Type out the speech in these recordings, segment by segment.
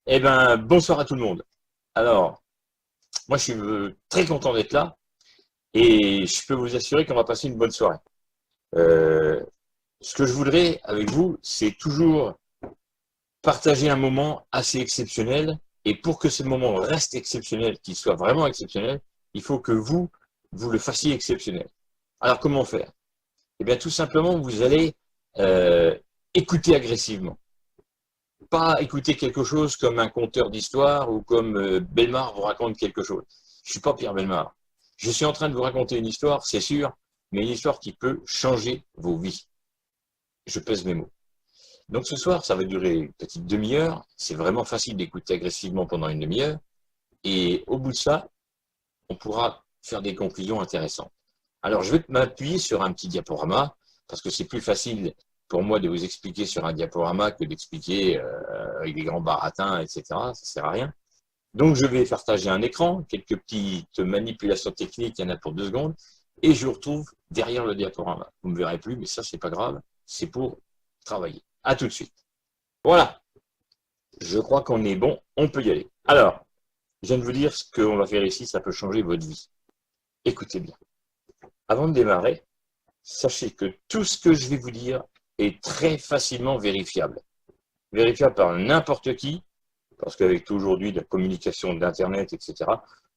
Eh ben, bonsoir à tout le monde. Alors, moi, je suis très content d'être là et je peux vous assurer qu'on va passer une bonne soirée. Euh, Ce que je voudrais avec vous, c'est toujours partager un moment assez exceptionnel. Et pour que ce moment reste exceptionnel, qu'il soit vraiment exceptionnel, il faut que vous le fassiez exceptionnel. Alors, comment faire? Eh bien, tout simplement, vous allez écouter agressivement. Pas écouter quelque chose comme un conteur d'histoire ou comme Bellemare vous raconte quelque chose. Je suis pas Pierre Bellemare. Je suis en train de vous raconter une histoire, c'est sûr, mais une histoire qui peut changer vos vies. Je pèse mes mots. Donc ce soir, ça va durer une petite demi-heure. C'est vraiment facile d'écouter agressivement pendant une demi-heure. Et au bout de ça, on pourra faire des conclusions intéressantes. Alors, je vais m'appuyer sur un petit diaporama, parce que c'est plus facile pour moi de vous expliquer sur un diaporama que d'expliquer avec des grands baratins, etc. Ça sert à rien. Donc, je vais partager un écran, quelques petites manipulations techniques, il y en a pour 2 secondes, et je vous retrouve derrière le diaporama. Vous ne me verrez plus, mais ça, c'est pas grave, c'est pour travailler. À tout de suite. Voilà, je crois qu'on est bon, on peut y aller. Alors, je viens de vous dire ce qu'on va faire ici, ça peut changer votre vie. Écoutez bien. Avant de démarrer, sachez que tout ce que je vais vous dire est très facilement vérifiable. Vérifiable par n'importe qui, parce qu'avec aujourd'hui la communication d'Internet, etc.,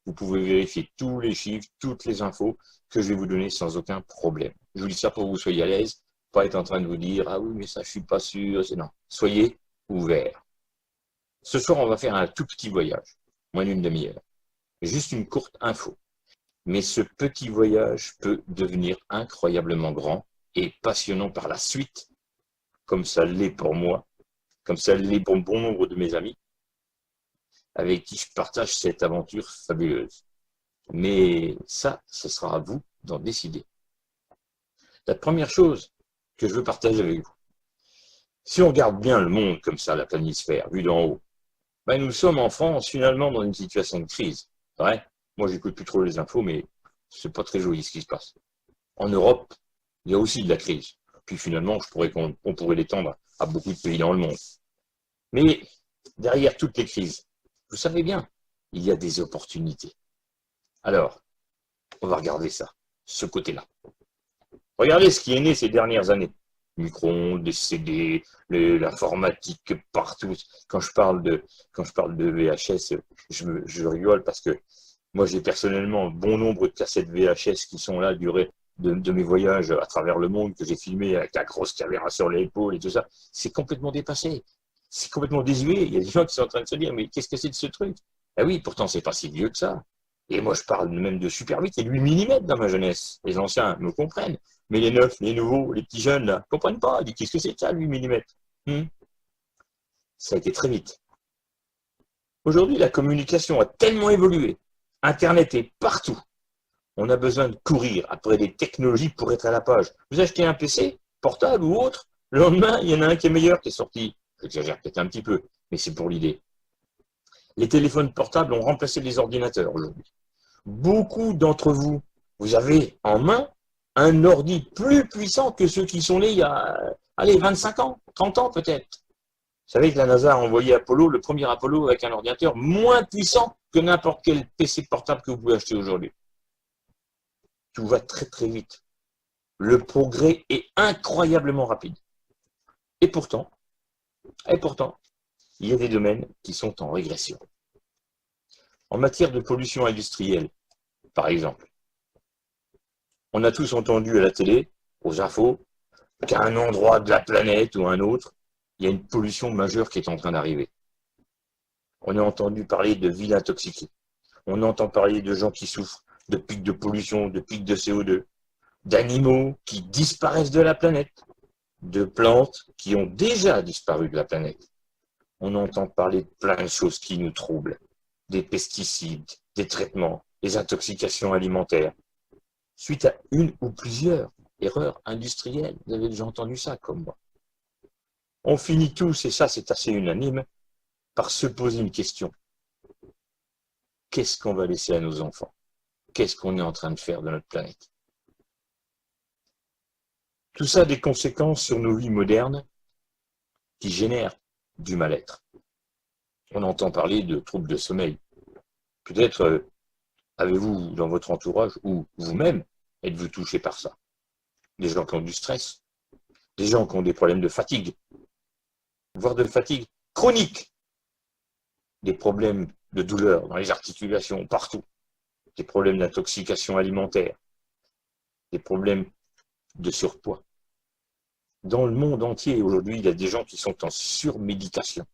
vous pouvez vérifier tous les chiffres, toutes les infos que je vais vous donner sans aucun problème. Je vous dis ça pour que vous soyez à l'aise, pas être en train de vous dire « Ah oui, mais ça, je suis pas sûr. » Non, soyez ouverts. Ce soir, on va faire un tout petit voyage, moins d'une demi-heure. Juste une courte info. Mais ce petit voyage peut devenir incroyablement grand et passionnant par la suite, comme ça l'est pour moi, comme ça l'est pour bon nombre de mes amis, avec qui je partage cette aventure fabuleuse. Mais ça, ce sera à vous d'en décider. La première chose que je veux partager avec vous, si on regarde bien le monde comme ça, la planisphère, vue d'en haut, ben nous sommes en France finalement dans une situation de crise. Ouais, moi j'écoute plus trop les infos, mais c'est pas très joli ce qui se passe. En Europe, il y a aussi de la crise. Puis finalement, on pourrait l'étendre à beaucoup de pays dans le monde. Mais derrière toutes les crises, vous savez bien, il y a des opportunités. Alors, on va regarder ça, ce côté-là. Regardez ce qui est né ces dernières années. Micro-ondes, les CD, l'informatique partout. Quand je parle de VHS, je rigole parce que moi, j'ai personnellement un bon nombre de cassettes VHS qui sont là, durée de mes voyages à travers le monde, que j'ai filmé avec la grosse caméra sur l'épaule et tout ça. C'est complètement dépassé. C'est complètement désuet. Il y a des gens qui sont en train de se dire, mais qu'est-ce que c'est de ce truc? Ah oui, pourtant, c'est pas si vieux que ça. Et moi, je parle même de super vite et de 8 mm dans ma jeunesse. Les anciens me comprennent. Mais les neufs, les nouveaux, les petits jeunes, là, ne comprennent pas. Ils disent, qu'est-ce que c'est que ça, 8 mm? Ça a été très vite. Aujourd'hui, la communication a tellement évolué. Internet est partout. On a besoin de courir après des technologies pour être à la page. Vous achetez un PC, portable ou autre, le lendemain, il y en a un qui est meilleur qui est sorti. J'exagère peut-être un petit peu, mais c'est pour l'idée. Les téléphones portables ont remplacé les ordinateurs aujourd'hui. Beaucoup d'entre vous, vous avez en main un ordi plus puissant que ceux qui sont nés il y a, allez, 25 ans, 30 ans peut-être. Vous savez que la NASA a envoyé Apollo, le premier Apollo, avec un ordinateur moins puissant que n'importe quel PC portable que vous pouvez acheter aujourd'hui. Tout va très très vite. Le progrès est incroyablement rapide. Et pourtant, et pourtant, il y a des domaines qui sont en régression. En matière de pollution industrielle, par exemple, on a tous entendu à la télé, aux infos, qu'à un endroit de la planète ou un autre, il y a une pollution majeure qui est en train d'arriver. On a entendu parler de villes intoxiquées. On entend parler de gens qui souffrent de pics de pollution, de pics de CO2, d'animaux qui disparaissent de la planète, de plantes qui ont déjà disparu de la planète. On entend parler de plein de choses qui nous troublent. Des pesticides, des traitements, des intoxications alimentaires. Suite à une ou plusieurs erreurs industrielles. Vous avez déjà entendu ça comme moi. On finit tous, et ça c'est assez unanime, par se poser une question. Qu'est-ce qu'on va laisser à nos enfants? Qu'est-ce qu'on est en train de faire de notre planète? Tout ça a des conséquences sur nos vies modernes qui génèrent du mal-être. on entend parler de troubles de sommeil. Peut-être avez-vous dans votre entourage ou vous-même, êtes-vous touché par ça? Des gens qui ont du stress, des gens qui ont des problèmes de fatigue, voire de fatigue chronique, des problèmes de douleur dans les articulations, partout, des problèmes d'intoxication alimentaire, des problèmes de surpoids. Dans le monde entier, aujourd'hui, il y a des gens qui sont en surmédication.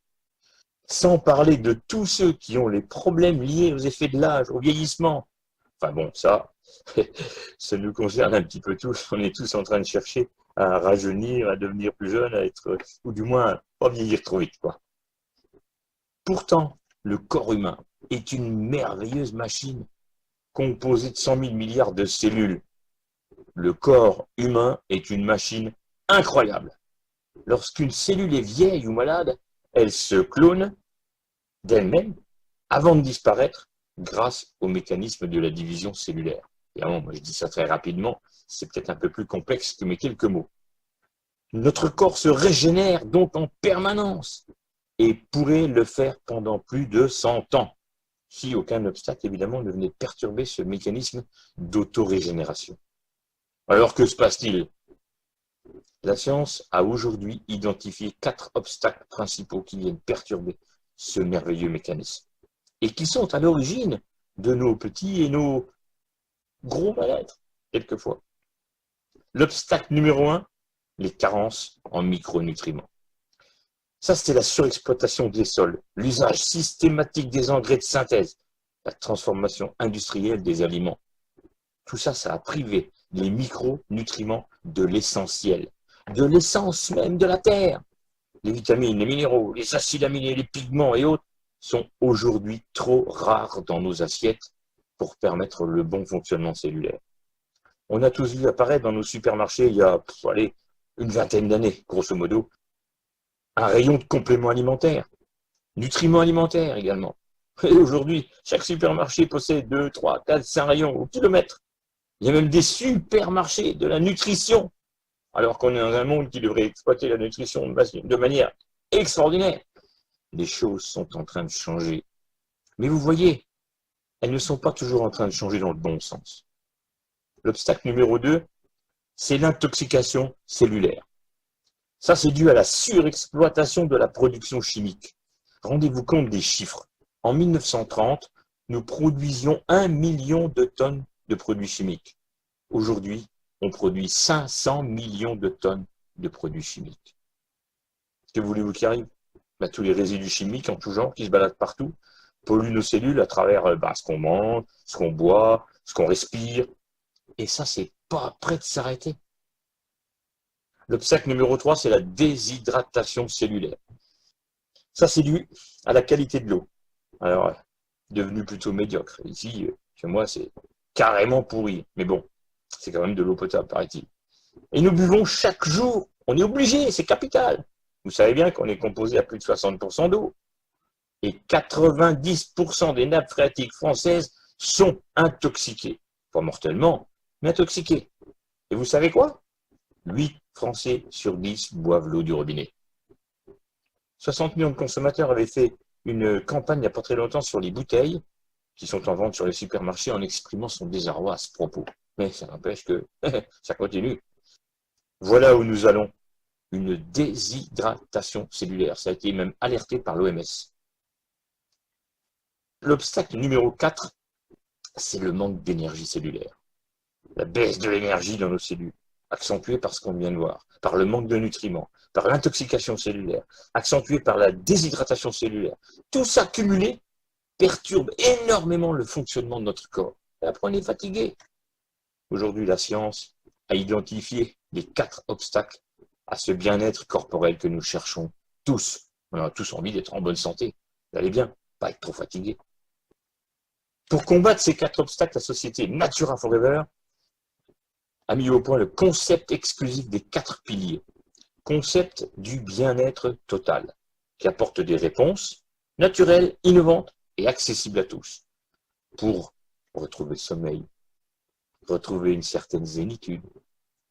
Sans parler de tous ceux qui ont les problèmes liés aux effets de l'âge, au vieillissement. Enfin bon, ça nous concerne un petit peu tous. On est tous en train de chercher à rajeunir, à devenir plus jeune, à être, ou du moins, pas vieillir trop vite, quoi. Pourtant, le corps humain est une merveilleuse machine composée de 100 000 milliards de cellules. Le corps humain est une machine incroyable. Lorsqu'une cellule est vieille ou malade, elle se clone d'elle-même avant de disparaître grâce au mécanisme de la division cellulaire. Évidemment, moi je dis ça très rapidement, c'est peut-être un peu plus complexe que mes quelques mots. Notre corps se régénère donc en permanence et pourrait le faire pendant plus de 100 ans, si aucun obstacle évidemment ne venait perturber ce mécanisme d'autorégénération. Alors que se passe-t-il? La science a aujourd'hui identifié 4 obstacles principaux qui viennent perturber ce merveilleux mécanisme et qui sont à l'origine de nos petits et nos gros mal-être, quelquefois. L'obstacle numéro 1, les carences en micronutriments. Ça, c'était la surexploitation des sols, l'usage systématique des engrais de synthèse, la transformation industrielle des aliments. Tout ça, ça a privé les micronutriments de l'essentiel, de l'essence même de la terre. Les vitamines, les minéraux, les acides aminés, les pigments et autres sont aujourd'hui trop rares dans nos assiettes pour permettre le bon fonctionnement cellulaire. On a tous vu apparaître dans nos supermarchés il y a une vingtaine d'années, grosso modo, un rayon de compléments alimentaires, nutriments alimentaires également. Et aujourd'hui, chaque supermarché possède 2, 3, 4, 5 rayons au kilomètre. Il y a même des supermarchés de la nutrition, alors qu'on est dans un monde qui devrait exploiter la nutrition de manière extraordinaire. Les choses sont en train de changer. Mais vous voyez, elles ne sont pas toujours en train de changer dans le bon sens. L'obstacle numéro 2, c'est l'intoxication cellulaire. Ça, c'est dû à la surexploitation de la production chimique. Rendez-vous compte des chiffres. En 1930, nous produisions 1 million de tonnes de produits chimiques. Aujourd'hui, on produit 500 millions de tonnes de produits chimiques. Que voulez-vous qu'il arrive? Tous les résidus chimiques en tout genre qui se baladent partout polluent nos cellules à travers ce qu'on mange, ce qu'on boit, ce qu'on respire. Et ça, c'est pas prêt de s'arrêter. L'obstacle numéro 3, c'est la déshydratation cellulaire. Ça, c'est dû à la qualité de l'eau. Alors, devenu plutôt médiocre. Ici, chez moi, c'est carrément pourri. Mais bon, c'est quand même de l'eau potable, paraît-il. Et nous buvons chaque jour. On est obligé, c'est capital. Vous savez bien qu'on est composé à plus de 60% d'eau. Et 90% des nappes phréatiques françaises sont intoxiquées. Pas mortellement, mais intoxiquées. Et vous savez quoi? 8 Français sur 10 boivent l'eau du robinet. 60 millions de consommateurs avaient fait une campagne il n'y a pas très longtemps sur les bouteilles qui sont en vente sur les supermarchés en exprimant son désarroi à ce propos. Mais ça n'empêche que ça continue. Voilà où nous allons. Une déshydratation cellulaire. Ça a été même alerté par l'OMS. L'obstacle numéro 4, c'est le manque d'énergie cellulaire. La baisse de l'énergie dans nos cellules, accentuée par ce qu'on vient de voir, par le manque de nutriments, par l'intoxication cellulaire, accentuée par la déshydratation cellulaire. Tout ça cumulé perturbe énormément le fonctionnement de notre corps. Et après, on est fatigué. Aujourd'hui, la science a identifié les 4 obstacles à ce bien-être corporel que nous cherchons tous. On a tous envie d'être en bonne santé, d'aller bien, pas être trop fatigué. Pour combattre ces 4 obstacles, la société Natura Forever a mis au point le concept exclusif des 4 piliers. Concept du bien-être total, qui apporte des réponses naturelles, innovantes et accessibles à tous. Pour retrouver le sommeil, retrouver une certaine zénitude,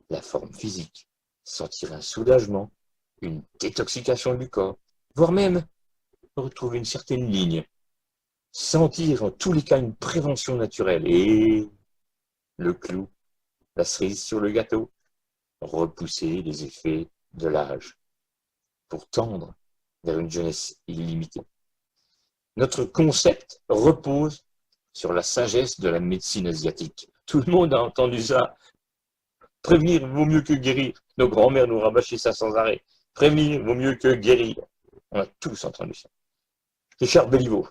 la forme physique, sentir un soulagement, une détoxication du corps, voire même retrouver une certaine ligne, sentir en tous les cas une prévention naturelle et le clou, la cerise sur le gâteau, repousser les effets de l'âge pour tendre vers une jeunesse illimitée. Notre concept repose sur la sagesse de la médecine asiatique. Tout le monde a entendu ça. Prévenir vaut mieux que guérir. Nos grands-mères nous rabâchaient ça sans arrêt. Prévenir vaut mieux que guérir. On a tous entendu ça. Richard Béliveau,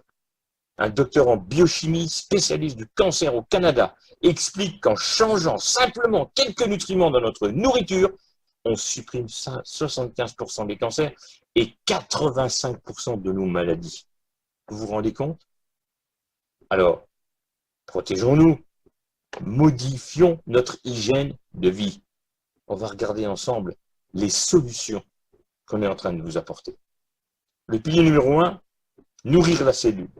un docteur en biochimie spécialiste du cancer au Canada, explique qu'en changeant simplement quelques nutriments dans notre nourriture, on supprime 75% des cancers et 85% de nos maladies. Vous vous rendez compte? Alors, protégeons-nous, modifions notre hygiène de vie. On va regarder ensemble les solutions qu'on est en train de vous apporter. Le pilier numéro 1, nourrir la cellule.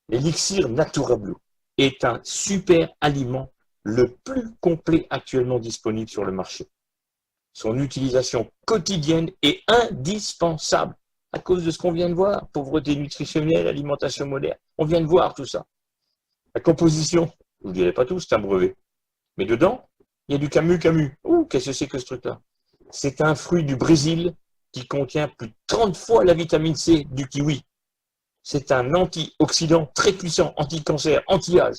L'élixir NaturaBlue est un super aliment le plus complet actuellement disponible sur le marché. Son utilisation quotidienne est indispensable à cause de ce qu'on vient de voir. Pauvreté nutritionnelle, alimentation moderne. On vient de voir tout ça. La composition, vous ne direz pas tout, c'est un brevet. Mais dedans, il y a du camu. Ouh, qu'est-ce que c'est que ce truc-là? C'est un fruit du Brésil qui contient plus de 30 fois la vitamine C du kiwi. C'est un antioxydant très puissant, anti-cancer, anti-âge.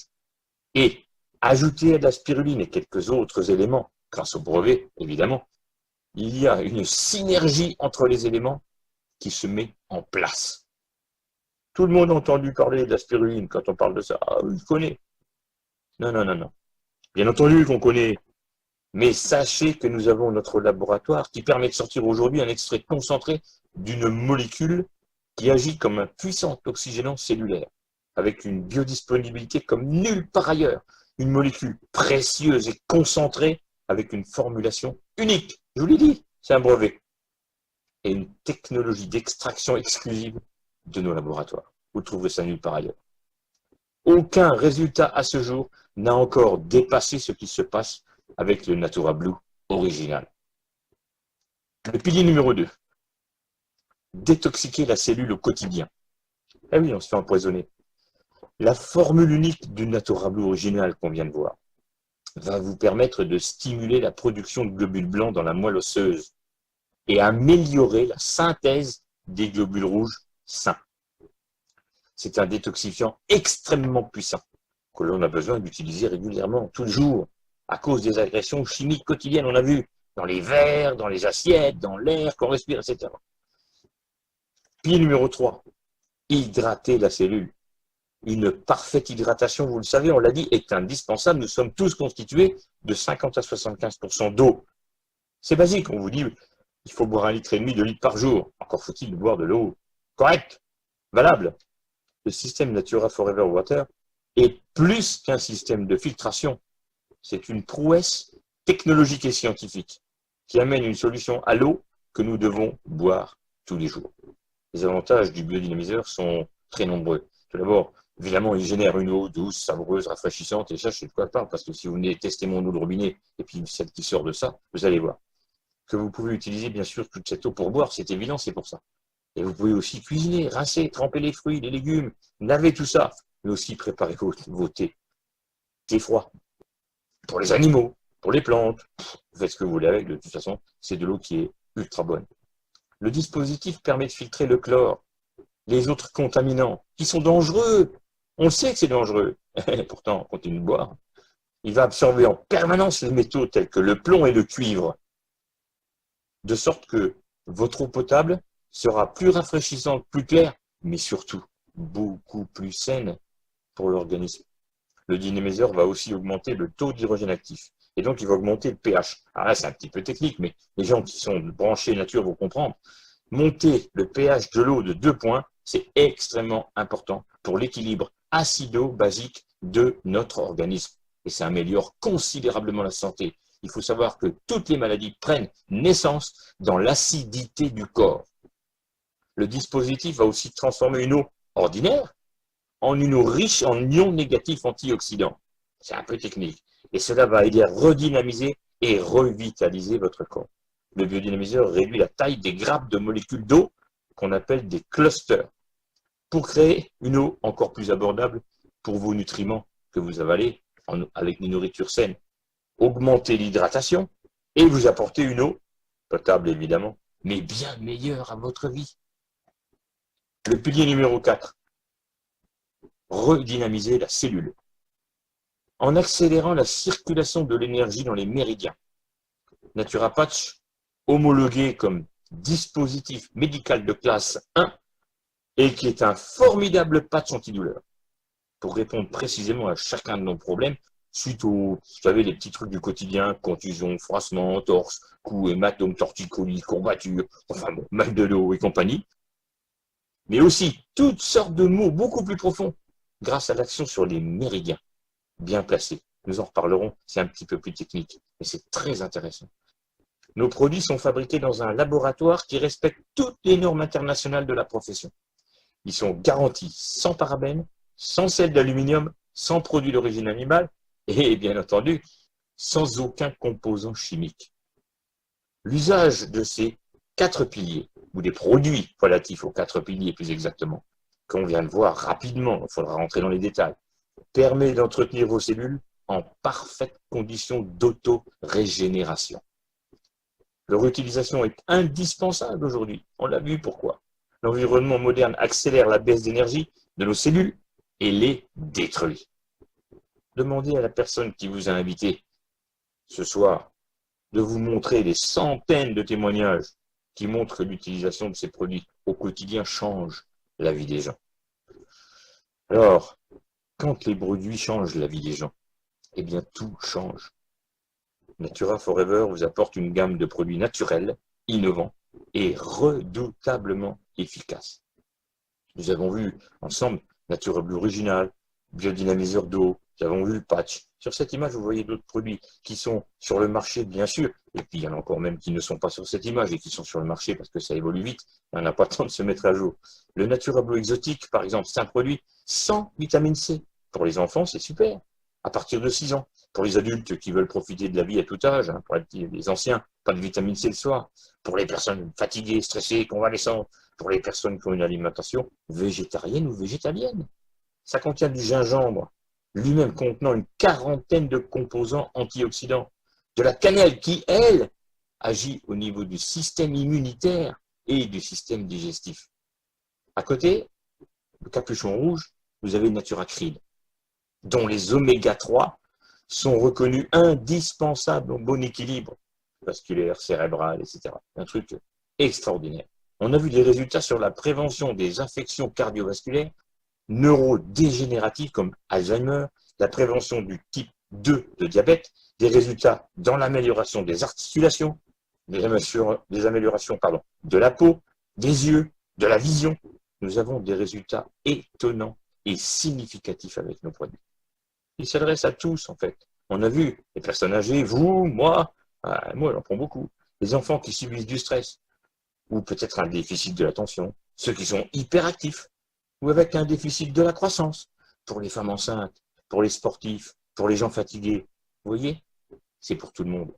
Et ajouté à de la spiruline et quelques autres éléments, grâce au brevet, évidemment, il y a une synergie entre les éléments qui se met en place. Tout le monde a entendu parler de la spiruline quand on parle de ça. Ah, il connaît. Non. Bien entendu qu'on connaît. Mais sachez que nous avons notre laboratoire qui permet de sortir aujourd'hui un extrait concentré d'une molécule qui agit comme un puissant oxygénant cellulaire, avec une biodisponibilité comme nulle part ailleurs. Une molécule précieuse et concentrée avec une formulation unique. Je vous l'ai dit, c'est un brevet. Et une technologie d'extraction exclusive de nos laboratoires. Vous trouverez ça nulle part ailleurs. Aucun résultat à ce jour n'a encore dépassé ce qui se passe avec le NaturaBlue original. Le pilier numéro 2. Détoxiquer la cellule au quotidien. Eh oui, on se fait empoisonner. La formule unique du NaturaBlue original qu'on vient de voir va vous permettre de stimuler la production de globules blancs dans la moelle osseuse et améliorer la synthèse des globules rouges sains. C'est un détoxifiant extrêmement puissant que l'on a besoin d'utiliser régulièrement, toujours, à cause des agressions chimiques quotidiennes. On a vu dans les verres, dans les assiettes, dans l'air qu'on respire, etc. Pilier numéro 3, hydrater la cellule. Une parfaite hydratation, vous le savez, on l'a dit, est indispensable. Nous sommes tous constitués de 50 à 75% d'eau. C'est basique, on vous dit, il faut boire 1,5 litre de litre par jour. Encore faut-il boire de l'eau correcte, valable. Le système Natura Forever Water est plus qu'un système de filtration. C'est une prouesse technologique et scientifique qui amène une solution à l'eau que nous devons boire tous les jours. Les avantages du biodynamiseur sont très nombreux. Tout d'abord, évidemment, il génère une eau douce, savoureuse, rafraîchissante, et ça, je sais de quoi je parle, parce que si vous venez tester mon eau de robinet, et puis celle qui sort de ça, vous allez voir que vous pouvez utiliser, bien sûr, toute cette eau pour boire, c'est évident, c'est pour ça. Et vous pouvez aussi cuisiner, rincer, tremper les fruits, les légumes, laver tout ça, mais aussi préparer vos thés. Thé froid. Pour les animaux, pour les plantes, vous faites ce que vous voulez avec, de toute façon, c'est de l'eau qui est ultra bonne. Le dispositif permet de filtrer le chlore, les autres contaminants, qui sont dangereux. On le sait que c'est dangereux. Pourtant, on continue de boire. Il va absorber en permanence les métaux tels que le plomb et le cuivre, de sorte que votre eau potable sera plus rafraîchissante, plus claire, mais surtout beaucoup plus saine pour l'organisme. Le dynamiseur va aussi augmenter le taux d'hydrogène actif. Et donc, il va augmenter le pH. Alors là, c'est un petit peu technique, mais les gens qui sont branchés nature vont comprendre. Monter le pH de l'eau de 2 points, c'est extrêmement important pour l'équilibre acido-basique de notre organisme. Et ça améliore considérablement la santé. Il faut savoir que toutes les maladies prennent naissance dans l'acidité du corps. Le dispositif va aussi transformer une eau ordinaire en une eau riche en ions négatifs antioxydants. C'est un peu technique. Et cela va aider à redynamiser et revitaliser votre corps. Le biodynamiseur réduit la taille des grappes de molécules d'eau qu'on appelle des clusters pour créer une eau encore plus abordable pour vos nutriments que vous avalez avec une nourriture saine. Augmenter l'hydratation et vous apporter une eau, potable évidemment, mais bien meilleure à votre vie. Le pilier numéro 4, redynamiser la cellule. En accélérant la circulation de l'énergie dans les méridiens. NaturaPatch, homologué comme dispositif médical de classe 1 et qui est un formidable patch antidouleur pour répondre précisément à chacun de nos problèmes suite aux, vous savez, les petits trucs du quotidien, contusion, froissement, torse, cou, hématome, torticolis, courbature, enfin bon, mal de dos et compagnie. Mais aussi toutes sortes de maux beaucoup plus profonds grâce à l'action sur les méridiens bien placés. Nous en reparlerons, c'est un petit peu plus technique, mais c'est très intéressant. Nos produits sont fabriqués dans un laboratoire qui respecte toutes les normes internationales de la profession. Ils sont garantis sans parabènes, sans sel d'aluminium, sans produits d'origine animale et bien entendu sans aucun composant chimique. L'usage de ces 4 piliers, ou des produits relatifs aux 4 piliers plus exactement, qu'on vient de voir rapidement, il faudra rentrer dans les détails, permet d'entretenir vos cellules en parfaite condition d'auto-régénération. Leur utilisation est indispensable aujourd'hui. On l'a vu pourquoi. L'environnement moderne accélère la baisse d'énergie de nos cellules et les détruit. Demandez à la personne qui vous a invité ce soir de vous montrer des centaines de témoignages qui montrent que l'utilisation de ces produits au quotidien change la vie des gens. Alors, quand les produits changent la vie des gens, eh bien tout change. Natura Forever vous apporte une gamme de produits naturels, innovants et redoutablement efficaces. Nous avons vu ensemble Natura Blue Original, biodynamiseur d'eau, nous avons vu Patch. Sur cette image, vous voyez d'autres produits qui sont sur le marché, bien sûr, et puis il y en a encore même qui ne sont pas sur cette image et qui sont sur le marché parce que ça évolue vite, on n'a pas le temps de se mettre à jour. Le Natura Blue Exotique, par exemple, c'est un produit sans vitamine C. Pour les enfants, c'est super, à partir de 6 ans. Pour les adultes qui veulent profiter de la vie à tout âge, pour les anciens, pas de vitamine C le soir. Pour les personnes fatiguées, stressées, convalescentes, pour les personnes qui ont une alimentation végétarienne ou végétalienne. Ça contient du gingembre, lui-même contenant une quarantaine de composants antioxydants. De la cannelle qui, elle, agit au niveau du système immunitaire et du système digestif. À côté, le capuchon rouge, vous avez Naturacryl, dont les oméga 3 sont reconnus indispensables au bon équilibre vasculaire, cérébral, etc. Un truc extraordinaire. On a vu des résultats sur la prévention des infections cardiovasculaires, neurodégénératives comme Alzheimer, la prévention du type 2 de diabète, des résultats dans l'amélioration des articulations, des améliorations de la peau, des yeux, de la vision. Nous avons des résultats étonnants et significatifs avec nos produits. Il s'adresse à tous, en fait. On a vu les personnes âgées, vous, moi j'en prends beaucoup, les enfants qui subissent du stress, ou peut-être un déficit de l'attention, ceux qui sont hyperactifs, ou avec un déficit de la croissance, pour les femmes enceintes, pour les sportifs, pour les gens fatigués. Vous voyez, c'est pour tout le monde.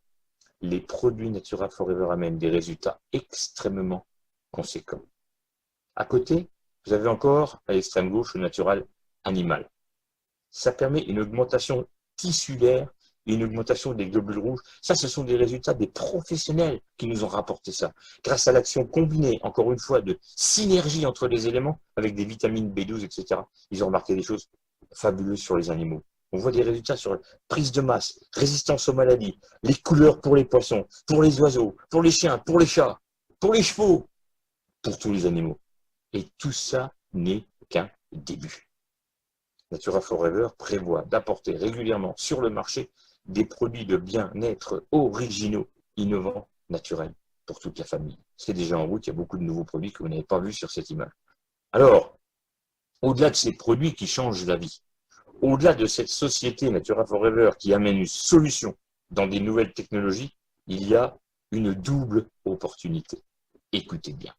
Les produits Natura Forever amènent des résultats extrêmement conséquents. À côté, vous avez encore, à l'extrême gauche, le Natural Animal. Ça permet une augmentation tissulaire et une augmentation des globules rouges. Ça, ce sont des résultats des professionnels qui nous ont rapporté ça. Grâce à l'action combinée, encore une fois, de synergie entre les éléments, avec des vitamines B12, etc. Ils ont remarqué des choses fabuleuses sur les animaux. On voit des résultats sur la prise de masse, résistance aux maladies, les couleurs pour les poissons, pour les oiseaux, pour les chiens, pour les chats, pour les chevaux, pour tous les animaux. Et tout ça n'est qu'un début. Natura Forever prévoit d'apporter régulièrement sur le marché des produits de bien-être originaux, innovants, naturels pour toute la famille. C'est déjà en route, il y a beaucoup de nouveaux produits que vous n'avez pas vus sur cette image. Alors, au-delà de ces produits qui changent la vie, au-delà de cette société Natura Forever qui amène une solution dans des nouvelles technologies, il y a une double opportunité. Écoutez bien.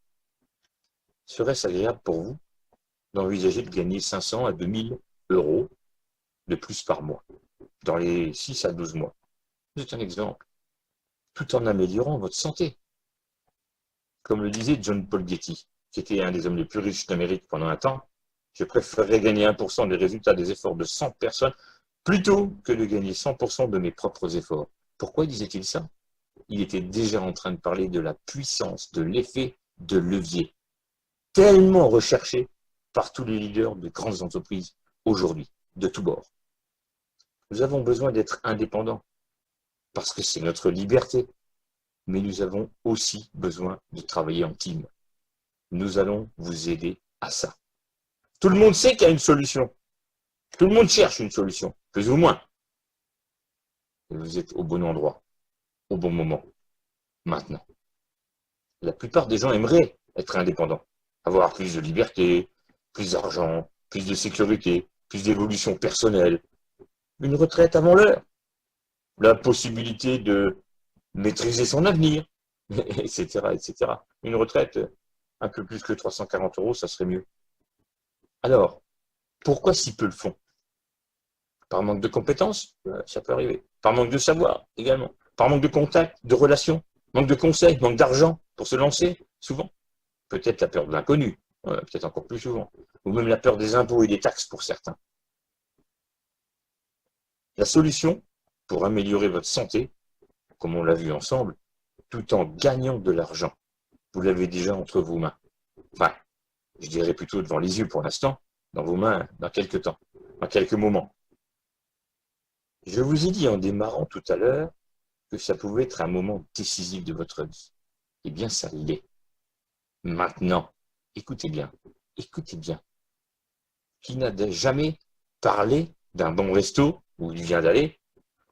Serait-ce agréable pour vous d'envisager de gagner 500 à 2000 euros de plus par mois, dans les 6 à 12 mois. C'est un exemple. Tout en améliorant votre santé. Comme le disait John Paul Getty, qui était un des hommes les plus riches d'Amérique pendant un temps, je préférerais gagner 1% des résultats des efforts de 100 personnes plutôt que de gagner 100% de mes propres efforts. Pourquoi disait-il ça? Il était déjà en train de parler de la puissance, de l'effet de levier, tellement recherché par tous les leaders de grandes entreprises aujourd'hui, de tous bords. Nous avons besoin d'être indépendants parce que c'est notre liberté, mais nous avons aussi besoin de travailler en team. Nous allons vous aider à ça. Tout le monde sait qu'il y a une solution. Tout le monde cherche une solution, plus ou moins. Et vous êtes au bon endroit, au bon moment, maintenant. La plupart des gens aimeraient être indépendants, avoir plus de liberté, plus d'argent, plus de sécurité, plus d'évolution personnelle, une retraite avant l'heure, la possibilité de maîtriser son avenir, etc., etc. Une retraite, un peu plus que 340 €, ça serait mieux. Alors, pourquoi si peu le font? Par manque de compétences, ça peut arriver. Par manque de savoir, également. Par manque de contact, de relations, manque de conseils, manque d'argent pour se lancer, souvent. Peut-être la peur de l'inconnu, peut-être encore plus souvent. Ou même la peur des impôts et des taxes pour certains. La solution pour améliorer votre santé, comme on l'a vu ensemble, tout en gagnant de l'argent, vous l'avez déjà entre vos mains. Enfin, je dirais plutôt devant les yeux pour l'instant, dans vos mains dans quelques temps, dans quelques moments. Je vous ai dit en démarrant tout à l'heure que ça pouvait être un moment décisif de votre vie. Eh bien, ça l'est. Maintenant, écoutez bien, qui n'a jamais parlé d'un bon resto où il vient d'aller,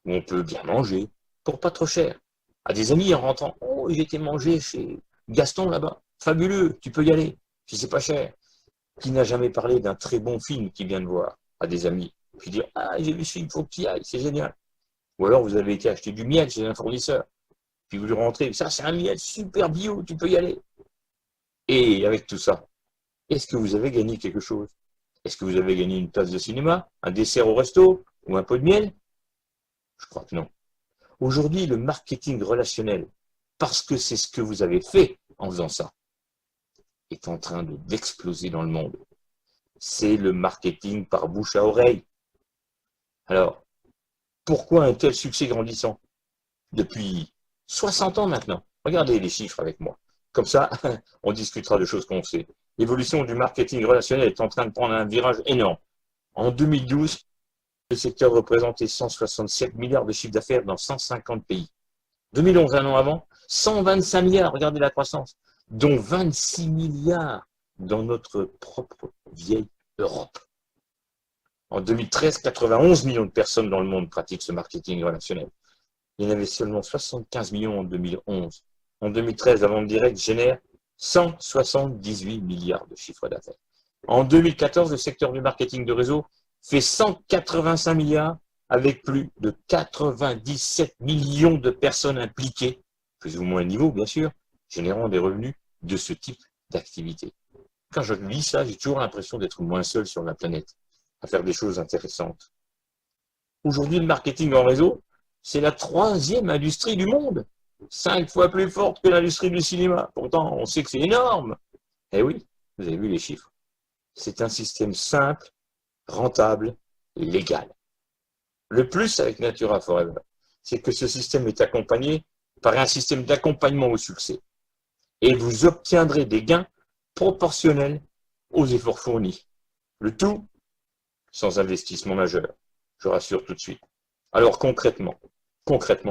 où on peut bien manger, pour pas trop cher. À des amis en rentrant, oh, j'ai été manger chez Gaston là-bas, fabuleux, tu peux y aller, si c'est pas cher. Qui n'a jamais parlé d'un très bon film qu'il vient de voir à des amis, puis dire, ah, j'ai vu ce film, faut que tu y ailles, c'est génial. Ou alors vous avez été acheter du miel chez un fournisseur, puis vous lui rentrez, ça c'est un miel super bio, tu peux y aller. Et avec tout ça, est-ce que vous avez gagné quelque chose? Est-ce que vous avez gagné une place de cinéma, un dessert au resto ou un pot de miel? Je crois que non. Aujourd'hui, le marketing relationnel, parce que c'est ce que vous avez fait en faisant ça, est en train d'exploser dans le monde. C'est le marketing par bouche à oreille. Alors, pourquoi un tel succès grandissant? Depuis 60 ans maintenant. Regardez les chiffres avec moi. Comme ça, on discutera de choses qu'on sait. L'évolution du marketing relationnel est en train de prendre un virage énorme. En 2012, le secteur représentait 167 milliards de chiffre d'affaires dans 150 pays. 2011, un an avant, 125 milliards, regardez la croissance, dont 26 milliards dans notre propre vieille Europe. En 2013, 91 millions de personnes dans le monde pratiquent ce marketing relationnel. Il y en avait seulement 75 millions en 2011. En 2013, la vente directe génère 178 milliards de chiffre d'affaires. En 2014, le secteur du marketing de réseau fait 185 milliards avec plus de 97 millions de personnes impliquées, plus ou moins niveau bien sûr, générant des revenus de ce type d'activité. Quand je lis ça, j'ai toujours l'impression d'être moins seul sur la planète, à faire des choses intéressantes. Aujourd'hui, le marketing en réseau, c'est la 3e industrie du monde, 5 fois plus forte que l'industrie du cinéma. Pourtant, on sait que c'est énorme. Eh oui, vous avez vu les chiffres. C'est un système simple, rentable et légal. Le plus avec Natura Forever, c'est que ce système est accompagné par un système d'accompagnement au succès. Et vous obtiendrez des gains proportionnels aux efforts fournis. Le tout sans investissement majeur. Je rassure tout de suite. Alors concrètement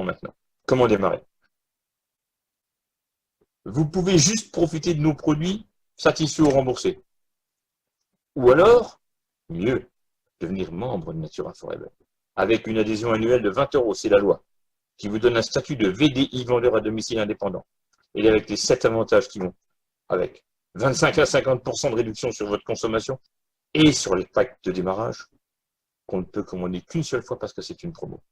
maintenant, comment démarrer? Vous pouvez juste profiter de nos produits satisfaits ou remboursés. Ou alors, mieux, devenir membre de Natura Forever. Avec une adhésion annuelle de 20 €, c'est la loi, qui vous donne un statut de VDI, vendeur à domicile indépendant. Et avec les 7 avantages qui vont avec. 25 à 50% de réduction sur votre consommation et sur les packs de démarrage qu'on ne peut commander qu'une seule fois parce que c'est une promo.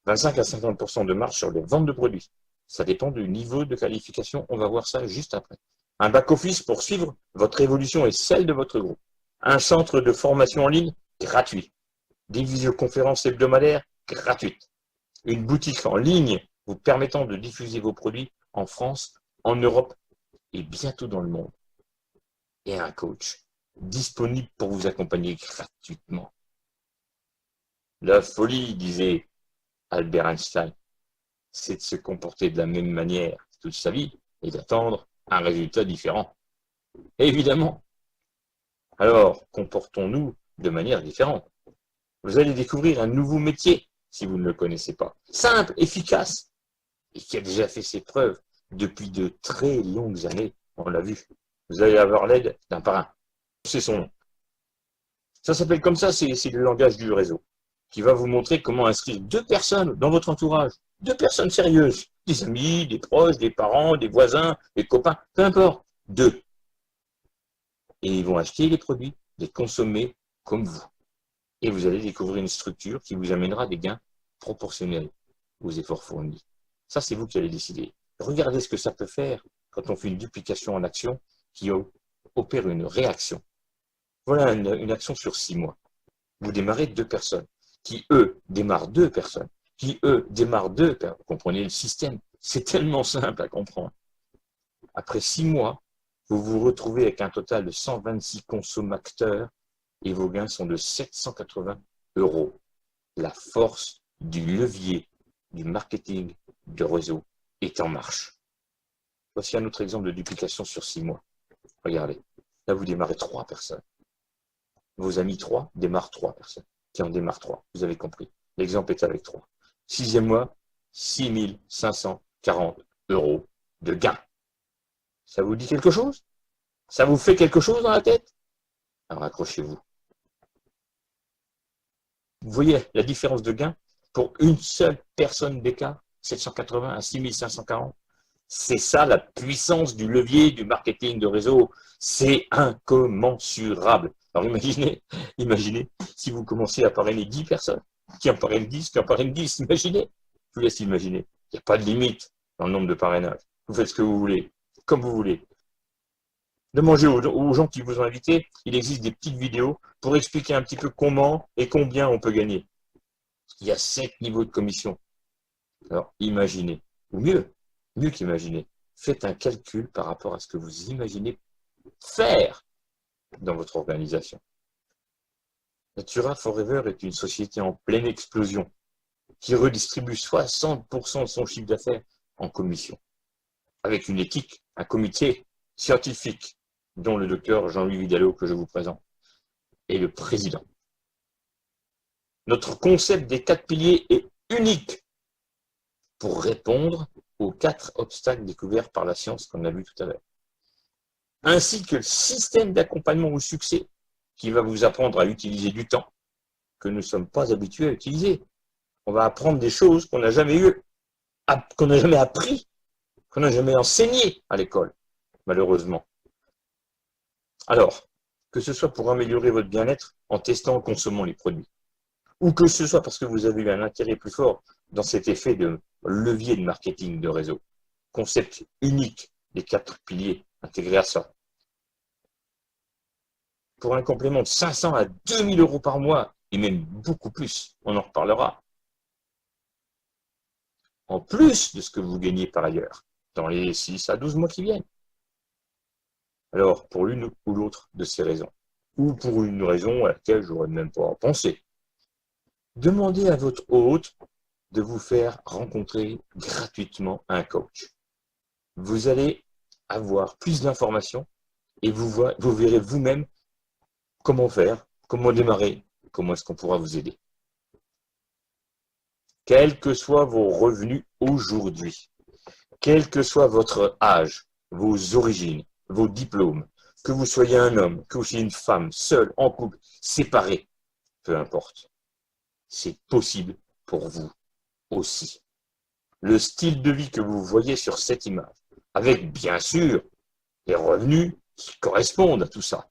25 à 50% de marge sur les ventes de produits. Ça dépend du niveau de qualification. On va voir ça juste après. Un back-office pour suivre votre évolution et celle de votre groupe. Un centre de formation en ligne gratuit. Des visioconférences hebdomadaires gratuites. Une boutique en ligne vous permettant de diffuser vos produits en France, en Europe et bientôt dans le monde. et un coach disponible pour vous accompagner gratuitement. La folie, disait Albert Einstein, c'est de se comporter de la même manière toute sa vie et d'attendre un résultat différent. Évidemment. Alors, comportons-nous de manière différente. Vous allez découvrir un nouveau métier si vous ne le connaissez pas. Simple, efficace et qui a déjà fait ses preuves depuis de très longues années. On l'a vu. Vous allez avoir l'aide d'un parrain. C'est son nom. Ça s'appelle comme ça, c'est le langage du réseau, qui va vous montrer comment inscrire 2 personnes dans votre entourage. 2 personnes sérieuses. Des amis, des proches, des parents, des voisins, des copains, peu importe. 2. Et ils vont acheter les produits, les consommer comme vous. Et vous allez découvrir une structure qui vous amènera des gains proportionnels aux efforts fournis. Ça, c'est vous qui allez décider. Regardez ce que ça peut faire quand on fait une duplication en action qui opère une réaction. Voilà une action sur 6 mois. Vous démarrez 2 personnes, qui eux démarrent 2 personnes, qui eux démarrent 2 personnes. Vous comprenez le système? C'est tellement simple à comprendre. Après 6 mois, vous vous retrouvez avec un total de 126 consommateurs et vos gains sont de 780 €. La force du levier du marketing de réseau est en marche. Voici un autre exemple de duplication sur 6 mois. Regardez, là vous démarrez 3 personnes. Vos amis 3 démarrent 3 personnes, qui en démarrent 3. Vous avez compris. L'exemple est avec 3. 6e mois, 6 540 € de gains. Ça vous dit quelque chose? Ça vous fait quelque chose dans la tête? Alors accrochez-vous. Vous voyez la différence de gain pour une seule personne d'écart, 780 à 6540. C'est ça la puissance du levier du marketing de réseau. C'est incommensurable. Alors imaginez si vous commencez à parrainer 10 personnes, qui en parrainent 10, qui en parrainent 10, imaginez. Je vous laisse imaginer. Il n'y a pas de limite dans le nombre de parrainages. Vous faites ce que vous voulez, comme vous voulez. Demandez aux gens qui vous ont invité, il existe des petites vidéos pour expliquer un petit peu comment et combien on peut gagner. Il y a 5 niveaux de commission. Alors imaginez, ou mieux qu'imaginer, faites un calcul par rapport à ce que vous imaginez faire dans votre organisation. Natura Forever est une société en pleine explosion qui redistribue 60% de son chiffre d'affaires en commission, avec une éthique, un comité scientifique dont le docteur Jean-Louis Vidalot, que je vous présente, est le président. Notre concept des 4 piliers est unique pour répondre aux 4 obstacles découverts par la science qu'on a vu tout à l'heure, ainsi que le système d'accompagnement au succès qui va vous apprendre à utiliser du temps que nous ne sommes pas habitués à utiliser. On va apprendre des choses qu'on n'a jamais eues, qu'on n'a jamais appris, qu'on n'a jamais enseigné à l'école, malheureusement. Alors, que ce soit pour améliorer votre bien-être en testant, en consommant les produits, ou que ce soit parce que vous avez eu un intérêt plus fort dans cet effet de levier de marketing de réseau, concept unique des 4 piliers intégrés à ça. Pour un complément de 500 à 2000 € par mois, et même beaucoup plus, on en reparlera, en plus de ce que vous gagnez par ailleurs, dans les 6 à 12 mois qui viennent. Alors, pour l'une ou l'autre de ces raisons, ou pour une raison à laquelle je n'aurais même pas pensé, demandez à votre hôte de vous faire rencontrer gratuitement un coach. Vous allez avoir plus d'informations et vous verrez vous-même comment faire, comment démarrer, comment est-ce qu'on pourra vous aider. Quels que soient vos revenus aujourd'hui, quel que soit votre âge, vos origines, vos diplômes, que vous soyez un homme, que vous soyez une femme, seul, en couple, séparé, peu importe. C'est possible pour vous aussi. Le style de vie que vous voyez sur cette image, avec bien sûr les revenus qui correspondent à tout ça,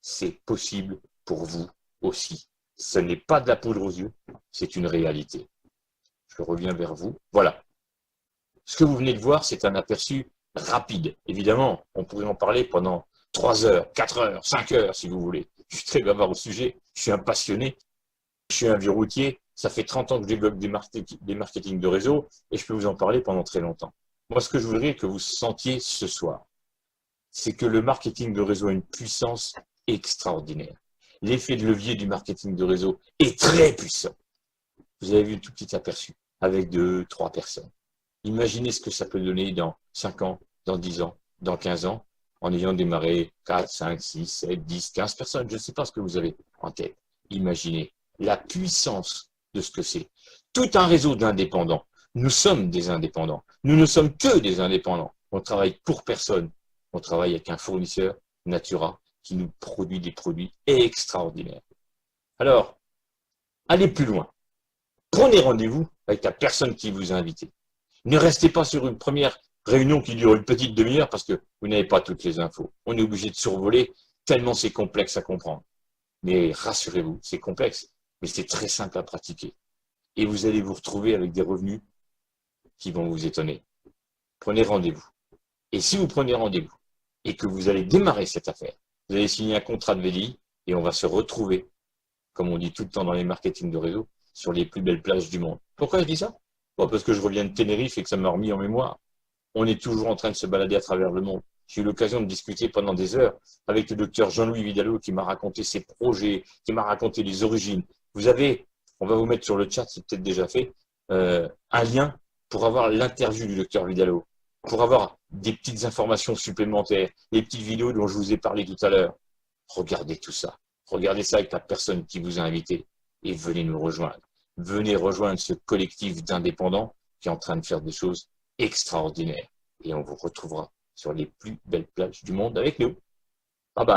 c'est possible pour vous aussi. Ce n'est pas de la poudre aux yeux, c'est une réalité. Je reviens vers vous. Voilà. Ce que vous venez de voir, c'est un aperçu rapide. Évidemment, on pourrait en parler pendant 3 heures, 4 heures, 5 heures, si vous voulez. Je suis très bavard au sujet, je suis un passionné, je suis un vieux routier, ça fait 30 ans que je développe des marketing de réseau et je peux vous en parler pendant très longtemps. Moi, ce que je voudrais que vous sentiez ce soir, c'est que le marketing de réseau a une puissance extraordinaire. L'effet de levier du marketing de réseau est très puissant. Vous avez vu un tout petit aperçu avec 2, 3 personnes. Imaginez ce que ça peut donner dans 5 ans, dans 10 ans, dans 15 ans, en ayant démarré 4, 5, 6, 7, 10, 15 personnes. Je ne sais pas ce que vous avez en tête. Imaginez la puissance de ce que c'est. Tout un réseau d'indépendants. Nous sommes des indépendants. Nous ne sommes que des indépendants. On travaille pour personne. On travaille avec un fournisseur, Natura, qui nous produit des produits extraordinaires. Alors, allez plus loin. Prenez rendez-vous avec la personne qui vous a invité. Ne restez pas sur une première réunion qui dure une petite demi-heure parce que vous n'avez pas toutes les infos. On est obligé de survoler tellement c'est complexe à comprendre. Mais rassurez-vous, c'est complexe, mais c'est très simple à pratiquer. Et vous allez vous retrouver avec des revenus qui vont vous étonner. Prenez rendez-vous. Et si vous prenez rendez-vous et que vous allez démarrer cette affaire, vous allez signer un contrat de VDI et on va se retrouver, comme on dit tout le temps dans les marketing de réseau, sur les plus belles plages du monde. Pourquoi je dis ça? Bon, parce que je reviens de Tenerife et que ça m'a remis en mémoire. On est toujours en train de se balader à travers le monde. J'ai eu l'occasion de discuter pendant des heures avec le docteur Jean-Louis Vidalot qui m'a raconté ses projets, qui m'a raconté les origines. Vous avez, on va vous mettre sur le chat, c'est peut-être déjà fait, un lien pour avoir l'interview du docteur Vidalot, pour avoir des petites informations supplémentaires, les petites vidéos dont je vous ai parlé tout à l'heure. Regardez tout ça. Regardez ça avec la personne qui vous a invité et venez nous rejoindre. Venez rejoindre ce collectif d'indépendants qui est en train de faire des choses extraordinaires. Et on vous retrouvera sur les plus belles plages du monde avec nous. Bye bye.